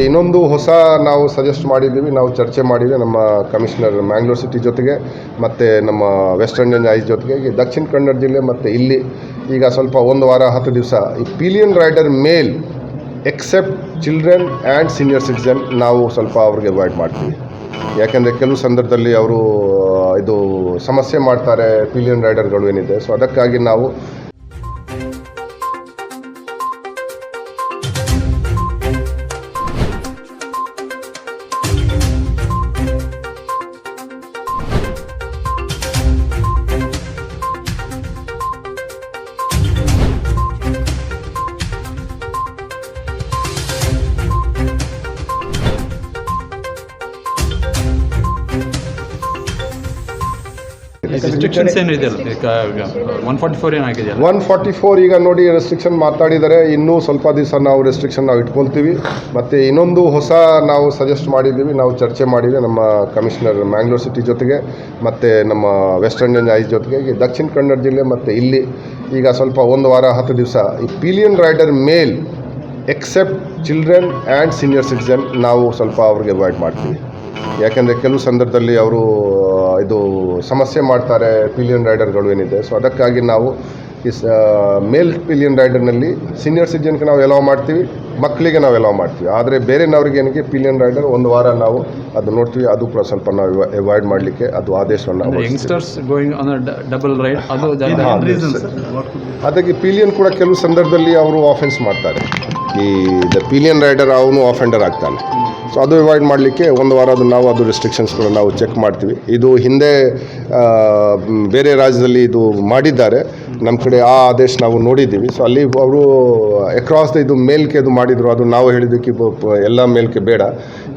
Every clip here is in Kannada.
ಇನ್ನೊಂದು ಹೊಸ ನಾವು ಸಜೆಸ್ಟ್ ಮಾಡಿದ್ದೀವಿ, ನಾವು ಚರ್ಚೆ ಮಾಡಿದ್ವಿ ನಮ್ಮ ಕಮಿಷನರ್ ಮ್ಯಾಂಗ್ಳೂರ್ ಸಿಟಿ ಜೊತೆಗೆ ಮತ್ತು ನಮ್ಮ ವೆಸ್ಟರ್ನ್ ರೇಂಜ್ ಐಸ್ ಜೊತೆಗೆ ಈ ದಕ್ಷಿಣ ಕನ್ನಡ ಜಿಲ್ಲೆ ಮತ್ತು ಇಲ್ಲಿ ಈಗ ಸ್ವಲ್ಪ 1 ವಾರ 10 ದಿವಸ ಈ ಪಿಲಿಯನ್ ರೈಡರ್ ಮೇಲ್ except children and senior citizen ನಾವು ಸ್ವಲ್ಪ ಅವ್ರಿಗೆ ಅವಾಯ್ಡ್ ಮಾಡ್ತೀವಿ. ಯಾಕೆಂದರೆ ಕೆಲವು ಸಂದರ್ಭದಲ್ಲಿ ಅವರು ಇದು ಸಮಸ್ಯೆ ಮಾಡ್ತಾರೆ ಪಿಲಿಯನ್ ರೈಡರ್ಗಳು ಏನಿದೆ. ಸೊ ಅದಕ್ಕಾಗಿ ನಾವು ರೆಸ್ಟ್ರಿಕ್ಷನ್ಸ್ ಏನು ಇದೆ 144 ಏನಾಗಿದೆ 144 ಈಗ ನೋಡಿ ರೆಸ್ಟ್ರಿಕ್ಷನ್ ಮಾತಾಡಿದ್ದಾರೆ. ಇನ್ನೂ ಸ್ವಲ್ಪ ದಿವಸ ನಾವು ರೆಸ್ಟ್ರಿಕ್ಷನ್ ನಾವು ಇಟ್ಕೊಳ್ತೀವಿ. ಮತ್ತು ಇನ್ನೊಂದು ಹೊಸ ನಾವು ಸಜೆಸ್ಟ್ ಮಾಡಿದ್ದೀವಿ, ನಾವು ಚರ್ಚೆ ಮಾಡಿದ್ವಿ ನಮ್ಮ ಕಮಿಷನರ್ ಮ್ಯಾಂಗ್ಳೂರ್ ಸಿಟಿ ಜೊತೆಗೆ ಮತ್ತು ನಮ್ಮ ವೆಸ್ಟರ್ನ್ ರೇಂಜ್ ಐಸ್ ಜೊತೆಗೆ ಈ ದಕ್ಷಿಣ ಕನ್ನಡ ಜಿಲ್ಲೆ ಮತ್ತು ಇಲ್ಲಿ ಈಗ ಸ್ವಲ್ಪ 1 ವಾರ 10 ದಿವಸ ಈ ಪಿಲಿಯನ್ ರೈಡರ್ ಮೇಲ್ except children and senior citizen ನಾವು ಸ್ವಲ್ಪ ಅವ್ರಿಗೆ ಅವಾಯ್ಡ್ ಮಾಡ್ತೀವಿ. ಯಾಕೆಂದರೆ ಕೆಲವು ಸಂದರ್ಭದಲ್ಲಿ ಅವರು ಇದು ಸಮಸ್ಯೆ ಮಾಡ್ತಾರೆ ಪಿಲಿಯನ್ ರೈಡರ್ಗಳು ಏನಿದೆ. ಸೊ ಅದಕ್ಕಾಗಿ ನಾವು ಈ ಮೇಲ್ ಪಿಲಿಯನ್ ರೈಡರ್ನಲ್ಲಿ ಸೀನಿಯರ್ ಸಿಟಿಜನ್ಗೆ ನಾವು ಎಲೋ ಮಾಡ್ತೀವಿ, ಮಕ್ಕಳಿಗೆ ನಾವು ಎಲೋ ಮಾಡ್ತೀವಿ. ಆದರೆ ಬೇರೆನವ್ರಿಗೆ ಏನಿಗೆ ಪಿಲಿಯನ್ ರೈಡರ್ 1 ವಾರ ನಾವು ಅದು ನೋಡ್ತೀವಿ. ಅದು ಕೂಡ ಸ್ವಲ್ಪ ನಾವು ಅವಾಯ್ಡ್ ಮಾಡಲಿಕ್ಕೆ ಅದು ಆದೇಶವನ್ನು youngsters going on double ride ಅದಕ್ಕೆ ಪಿಲಿಯನ್ ಕೂಡ ಕೆಲವು ಸಂದರ್ಭದಲ್ಲಿ ಅವರು ಆಫೆನ್ಸ್ ಮಾಡ್ತಾರೆ. ಈ ದ ಪಿಲಿಯನ್ ರೈಡರ್ ಅವನು ಆಫೆಂಡರ್ ಆಗ್ತಾನೆ. ಸೊ ಅದು ಅವಾಯ್ಡ್ ಮಾಡಲಿಕ್ಕೆ 1 ವಾರ ನಾವು ಅದು ರೆಸ್ಟ್ರಿಕ್ಷನ್ಸ್ಗಳು ನಾವು ಚೆಕ್ ಮಾಡ್ತೀವಿ. ಇದು ಹಿಂದೆ ಬೇರೆ ರಾಜ್ಯದಲ್ಲಿ ಇದು ಮಾಡಿದ್ದಾರೆ, ನಮ್ಮ ಕಡೆ ಆ ಆದೇಶ ನಾವು ನೋಡಿದ್ದೀವಿ. ಸೊ ಅಲ್ಲಿ ಅವರು ಅಕ್ರಾಸ್ ಇದು ಮೇಲ್ಕೆ ಅದು ಮಾಡಿದರು. ಅದು ನಾವು ಹೇಳಿದ್ದಕ್ಕೆ ಎಲ್ಲ ಮೇಲ್ಕೆ ಬೇಡ.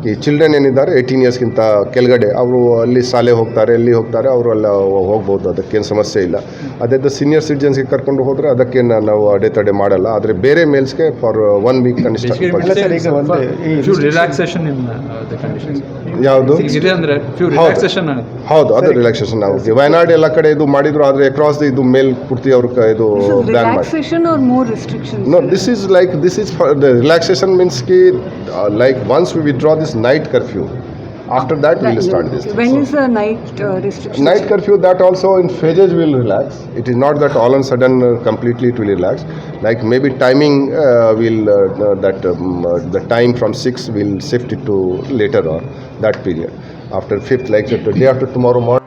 ಈ ಚಿಲ್ಡ್ರನ್ ಏನಿದ್ದಾರೆ 18 ಇಯರ್ಸ್ಗಿಂತ ಕೆಳಗಡೆ ಅವರು ಅಲ್ಲಿ ಶಾಲೆ ಹೋಗ್ತಾರೆ, ಎಲ್ಲಿ ಹೋಗ್ತಾರೆ ಅವರು ಎಲ್ಲ ಹೋಗ್ಬೋದು, ಅದಕ್ಕೇನು ಸಮಸ್ಯೆ ಇಲ್ಲ. ಅದೇ ಸೀನಿಯರ್ ಸಿಟಿಜನ್ಸ್ಗೆ ಕರ್ಕೊಂಡು ಹೋದರೆ ಅದಕ್ಕೇನು ನಾವು ಅಡೆತಡೆ ಮಾಡಲ್ಲ. ಆದರೆ ಬೇರೆ ಮೇಲ್ಸ್ಗೆ ಫಾರ್ 1 ವೀಕ್ ಕನಿಷ್ಠ ರಿಲ್ಯಾಕ್ಸೇಷನ್ ಯಾವುದು ಹೌದು ಅದು ರಿಲ್ಯಾಕ್ಸೇಷನ್ ನಾವು ವಯನಾಡ್ ಎಲ್ಲ ಕಡೆ ಇದು ಮಾಡಿದ್ರು. ಆದರೆ ಅಕ್ರಾಸ್ ಇದು ಮೇಲ್ ಪೂರ್ತಿ ಅವರು ಇದು ಬ್ಯಾನ್ ಮಾಡಿ. No, this is for the relaxation means ki like once we withdraw this night curfew, after that we will start this. When is the night restriction? Night curfew, that also in phases will relax. It is not that all on sudden completely it will relax. Like maybe timing the time from 6 will shift it to later on that period. After 5th, like the day after tomorrow morning.